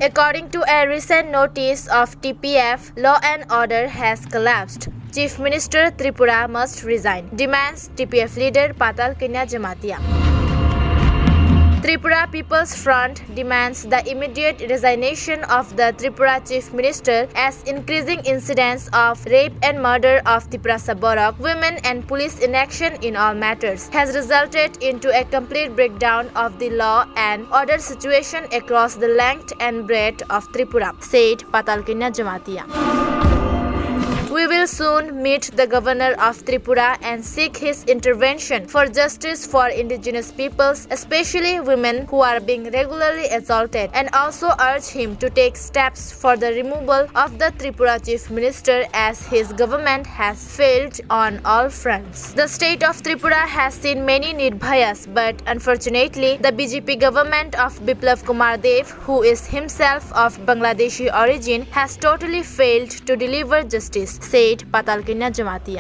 According to a recent notice of TPF, law and order has collapsed. Chief Minister Tripura must resign, demands TPF leader Patal Kanya Jamatia. Tripura People's Front demands the immediate resignation of the Tripura Chief Minister as increasing incidents of rape and murder of Tripura Saborok women and police inaction in all matters has resulted into a complete breakdown of the law and order situation across the length and breadth of Tripura, said Patal Kanya Jamatia. We will soon meet the governor of Tripura and seek his intervention for justice for indigenous peoples, especially women who are being regularly assaulted, and also urge him to take steps for the removal of the Tripura Chief Minister as his government has failed on all fronts. The state of Tripura has seen many Nirbhayas, but unfortunately, the BJP government of Biplav Kumar Dev, who is himself of Bangladeshi origin, has totally failed to deliver justice, said Patal Kanya Jamatia.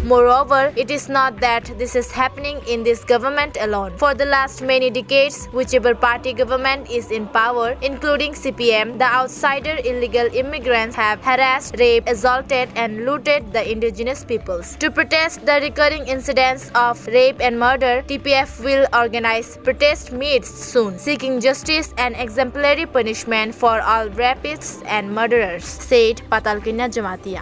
Moreover, it is not that this is happening in this government alone. For the last many decades, whichever party government is in power, including CPM, the outsider illegal immigrants have harassed, raped, assaulted and looted the indigenous peoples. To protest the recurring incidents of rape and murder, TPF will organize protest meets soon, seeking justice and exemplary punishment for all rapists and murderers, said Patal Kanya Jamatia.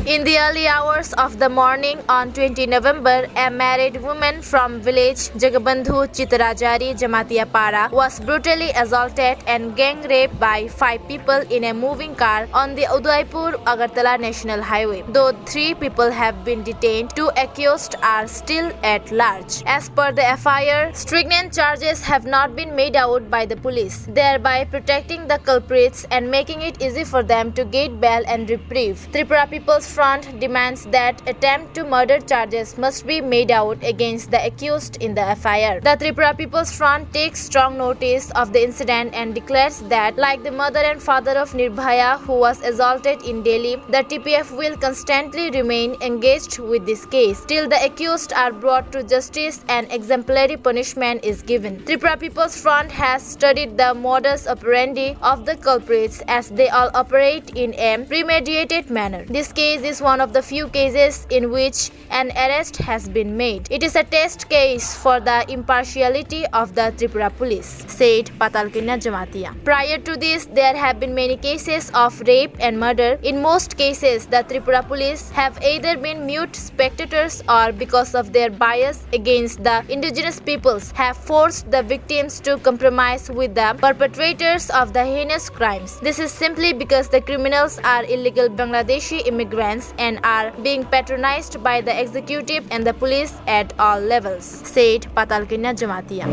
In the early hours of the morning on 20 November, a married woman from village Jagabandhu Chitarajari Jamatia Para was brutally assaulted and gang raped by 5 people in a moving car on the Udaipur-Agartala National Highway. Though 3 people have been detained, 2 accused are still at large. As per the FIR, stringent charges have not been made out by the police, thereby protecting the culprits and making it easy for them to get bail and reprieve. Tripura People's Front demands that attempt to murder charges must be made out against the accused in the FIR. The Tripura People's Front takes strong notice of the incident and declares that, like the mother and father of Nirbhaya who was assaulted in Delhi, the TPF will constantly remain engaged with this case till the accused are brought to justice and exemplary punishment is given. Tripura People's Front has studied the modus operandi of the culprits as they all operate in a premeditated manner. This case is one of the few cases in which an arrest has been made. It is a test case for the impartiality of the Tripura police, said Patal Kanya Jamatia. Prior to this, there have been many cases of rape and murder. In most cases, the Tripura police have either been mute spectators or, because of their bias against the indigenous peoples, have forced the victims to compromise with the perpetrators of the heinous crimes. This is simply because the criminals are illegal Bangladeshi immigrants and are being patronized by the executive and the police at all levels, said Patal Kanya Jamatia.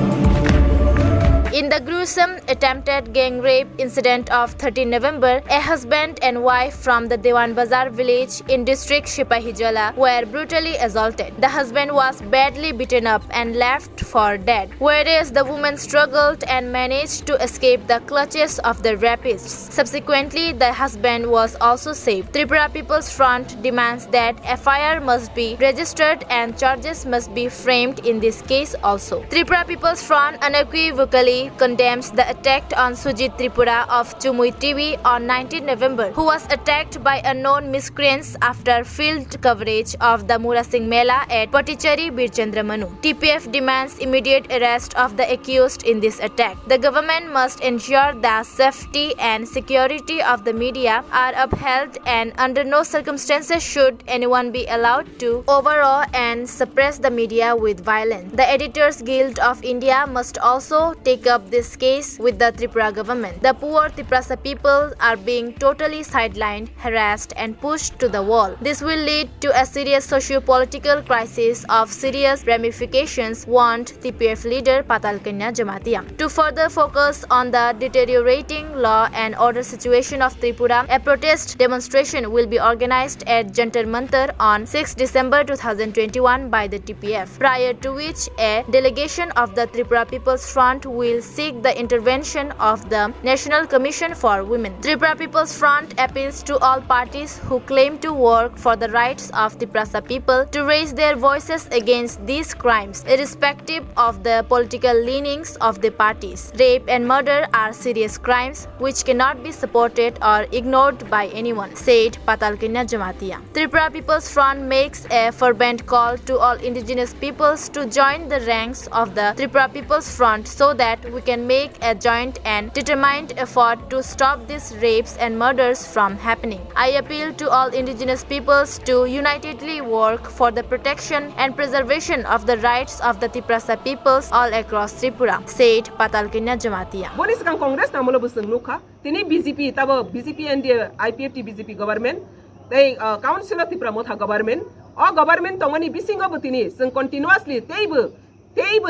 In the gruesome attempted gang rape incident of 13 November, a husband and wife from the Dewan Bazar village in district Shipahijala were brutally assaulted. The husband was badly beaten up and left for dead, whereas the woman struggled and managed to escape the clutches of the rapists. Subsequently, the husband was also saved. Tripura People's Front demands that FIR must be registered and charges must be framed in this case also. Tripura People's Front unequivocally condemns the attack on Sujit Tripura of Chumui TV on 19 November, who was attacked by unknown miscreants after field coverage of the Mura Singh Mela at Patichari Birchandra Manu. TPF demands immediate arrest of the accused in this attack. The government must ensure the safety and security of the media are upheld, and under no circumstances should anyone be allowed to overawe and suppress the media with violence. The Editors Guild of India must also take up this case with the Tripura government. The poor Tripura people are being totally sidelined, harassed and pushed to the wall. This will lead to a serious socio-political crisis of serious ramifications, warned TPF leader Patal Kanya Jamatia. To further focus on the deteriorating law and order situation of Tripura, a protest demonstration will be organized at Jantar Mantar on 6 December 2021 by the TPF, prior to which a delegation of the Tripura People's Front will will seek the intervention of the National Commission for Women. Tripura People's Front appeals to all parties who claim to work for the rights of the Prasa people to raise their voices against these crimes, irrespective of the political leanings of the parties. Rape and murder are serious crimes which cannot be supported or ignored by anyone, said Patalkanya Jamatia. Tripura People's Front makes a fervent call to all indigenous peoples to join the ranks of the Tripura People's Front so that we can make a joint and determined effort to stop these rapes and murders from happening. I appeal to all indigenous peoples to unitedly work for the protection and preservation of the rights of the Tiprasa peoples all across Tripura, said Patalkanya Jamatia. Bonis kang Congress na mula buseng nuka, tini BJP tabo BJP and IPFT BJP government, they Council of Tripura Motha government, or government tongani bising of tini, sing continuously table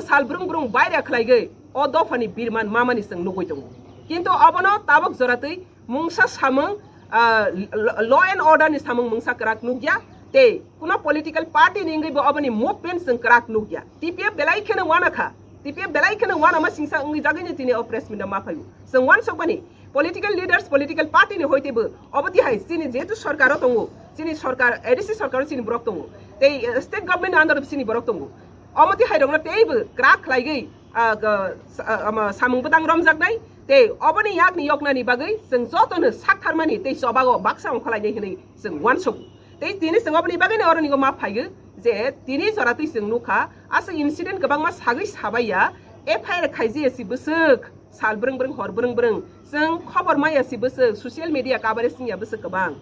sal brung bayra khlaigai, o dofani birman mamani sing nugoitong. Kinto abono tabok zoratui mungsa samang law and order ni samang mungsa kerak nugya te kuno political party ni ngai bo abani movement sing kerak nugya TPF belai khena wana kha TPF belai khena wana ma singsa ngai jagai ni tini oppress minda ma phayu sing wan sokbani political leaders political party ni hoite bo abati hai sini jetu sarkar tongo sini sarkar ADC sarkar sini brok tongo te state government under sini brok tongo amati hai rongna teibo kerak khlaigai samang bedang romjaknai te obani yak ni yokna ni bagai sing jotono saktarmani te sobago baksa ongkhalai nei sing wansok te tini sing obani bagai ne oroni go ma phaigo je tini joratui sing nukha asa incident gobang ma sagai sabaiya FIR khaiji esi busuk sal brung hor brung sing khobor mai esi busuk social media kabare sing ya busuk gobang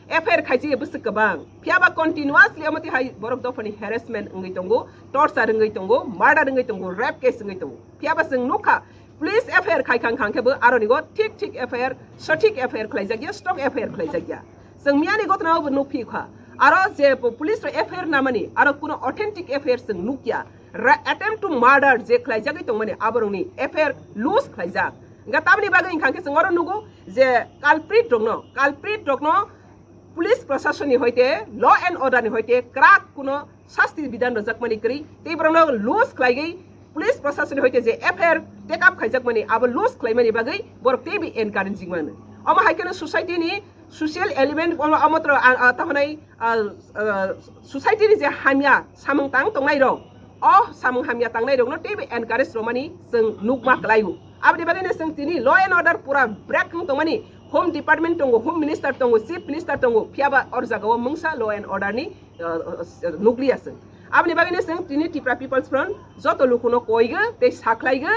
FIR khaiji busuk gobang phiaba continuously amati hai borok dofani harassment ngai tongo torture ngai tongo murder ngai tongo rape case ngai tongo phiaba sing nukha Police FIR khai khang khebo aroni go tik FIR sotik FIR khlai jagya stock FIR khlai jagya sing miani go tnaw bu nukhi kha aro je police ro FIR namani aro kuno authentic FIR sing nukya attempt to murder je khlai jagai tongmani aboroni FIR loose khlai jak nga tabni bagai khang ke sing aro nugo je culprit rokno police प्रशासन होइते law and order नि होइते क्राक कुनो शास्ति विधान रजक मनि करी ते Brno loose खलाइगै police प्रशासन होइते जे FIR टेक अप खाइजक मनि अब लूज खलाइमनि बागै बरक ते बि एनकरेजिङ मन अमा हाइकन सोसाइटी नि सोशल एलिमेंट अमत्र तहनै सोसाइटी नि जे हामिया सामंग तांग तंगनाइ रं अ सामंग हामिया तांगनाइ रं न ते बि एनकरेज रमनि जों नुकमा खलाइहु आबदि बागैने जों तिनि लॉ एंड ऑर्डर पूरा break तंगमनि Home Department tongo, Home Minister tongo, Chief Minister tongo, phiaba orjagawa mungsa law and order ni nucleus. Abni bagine sing tini Tripura People's Front joto lukuno koiga te saklaiga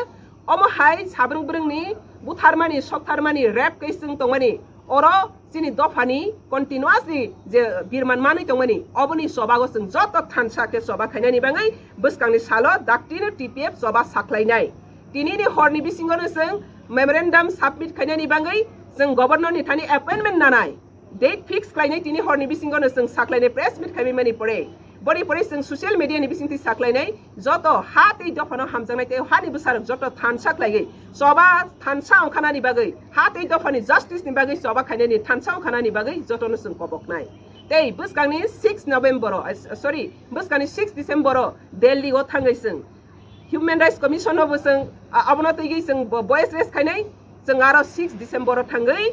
omo hai sabrung brung ni butharmani soktharmani rap kaising tongmani oro sini dofani continuously je birman mani tongmani oboni sobago sing joto thansa ke soba khainani bangai buskangni salo daktini TPF soba saklainai tini ni horni bisingono sing memorandum submit khainani bangai जों governor नि थानि appointment नानाय date fix खालायनाय तिनि हरनि बिसिंगनो जों साख्लायनाय press मिट खायमै मानि परे बरि जों सोशल मीडिया नि बिसिंथि साख्लायनाय जत हातै दफानो हामजांनाय ते हानि बुसार जत थान साख्लायगै सबा थानसा अंखानानि बागै हातै दफानि जस्टिस नि बागै सबा खायनायनि थानसा अंखानानि बागै जतनो जों कबकनाय ते बुसकांनि 6 नभेम्बर सॉरी बुसकांनि 6 डिसेम्बर दिल्ली ओ थांगै जों ह्यूमन राइट्स कमिशन अफ जों अबनतैगै जों बॉयज रेस्ट खायनाय जों आरो 6 डिसेम्बर थांगै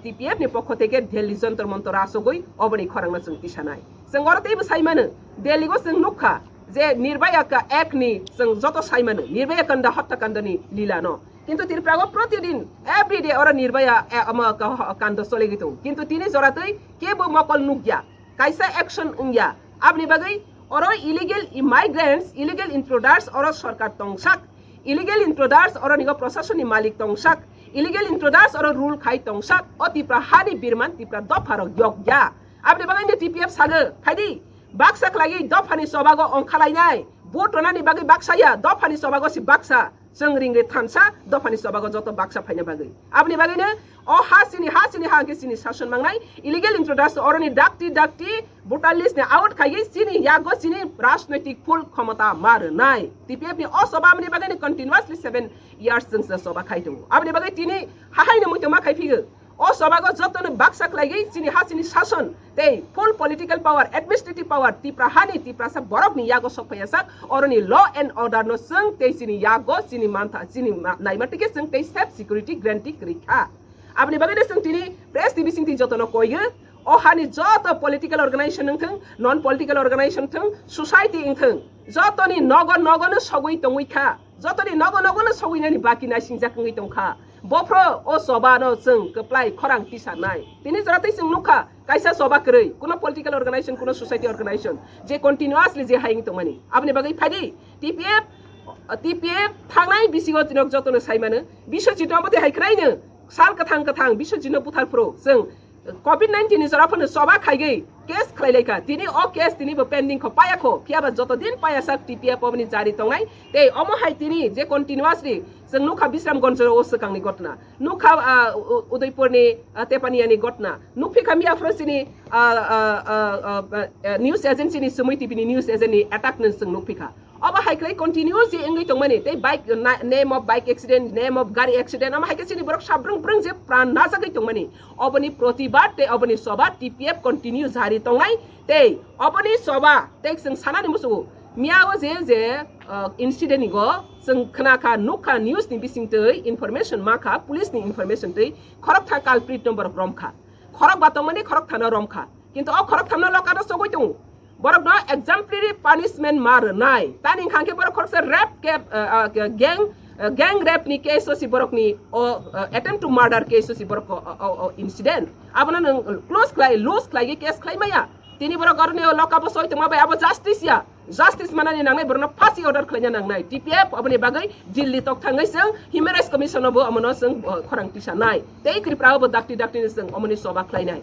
TPF नि पक्ष थेके दिल्ली जन्तर मन्तर आसगै अबनि खरांना जों तिसानाय जों अरतैबो साइमानो दिल्लीगो जों नुखा जे निर्भया का एक नि जों जत साइमानो निर्भया कांड हत्याकाण्डनि लीला न किन्तु त्रिपुरागो प्रतिदिन एभ्री डे अर निर्भया काण्ड चलेगै दं किन्तु तिनि जरातै केबो मकल नुग्या काइसा एक्शन उंग्या आबनि बागै अर इलिगल माइग्रेंट्स इलिगल इंट्रूडर्स अर सरकार तंगसाक इलिगल इंट्रूडर्स अर निगो प्रशासननि मालिक तंगसाक illegal intruders or rule khai tongsak o tipra hani birman tipra dofaro yogya abni bagai ni TPF saga khaidi baksa khlai dofani sobago ongkhalainai botonani bagai baksaya dofani sobago si baksa sengringre thansa dofani sobago joto baksa phaina bagai abni bagai ne o hasini hangke sini शासन mangnai illegal intruders or ni dakti brutalist ne out khai sini yago sini राजनैतिक full क्षमता मार नाय TPF नि o soba amni bagai ne continuously 7 years since soba khai dong abni bagai tini हाहाइने मुइतो मा खाइफिगो o sobago jotone baksa khlaigai chini ha chini shason tei full political power administrative power tipra hani tipra sa borok ni yago sokpaya sak oroni law and order no sung tei chini yago chini mantha chini naimatike sung tei self security granting rikha apni bagade sung tini press tv sing ti jotono koige o hani joto political organization nthung non political organization thung society inthung jotoni nogo nogo no sogui tongui kha jotoni nogo nogo no sogui nani baki na singjak ngai tongkha bofro o soba no sung keplai khorang tisa nai tini jaratai sung nukha kaisa soba krei kuno political organization kuno society organization je continuously je haing tongmani apni bagai phadi TPF thangnai bisigo tinok jotono saimano bisho chitambate haikraino sal kathang kathang bisho jino puthal pro sung COVID-19 ni sarapano soba khaigai case khlaileka tini o case tini bo pending kho paya kho phiaba joto din paya sak TPF obni jari tongai tei omo hai tini je continuously sung nukha bisram gonjoro o sakang ni gotna nukha udaipur ni tepania ni gotna nukhi khamia frosini news agency ni sumui tv ni news agency ni attack nan sung nukhi अब हाइक्लाई continuously engai tongmani tei bike name of bike accident name of gari accident ama haike sini borok sabrang brang je pran na sakai tongmani obani protibad tei obani soba TPF continue jari tongai tei obani soba tei sing sanani musugo miago je incident ni go sing khnaka nukha news ni bising tei information maka police ni information tei khorok tha culprit number romkha khorok batongmani khorok thana romkha kintu o khorok thana lokado sogoi tong borok no exemplary punishment mar nai tani khangke borok khorse rape ke gang rape ni case si borok ni o attempt to murder case si borok incident abana nang close clay lose clay case clay maya tini borok garne loka bo soi tama bai abo justice manani nangnai borno phasi order khlanya nangnai TPF abani bagai Delhi tok thangai sang human rights commission bo amano sang khorang tisa nai tei Tripura bo dakti ni sang amani soba khlainai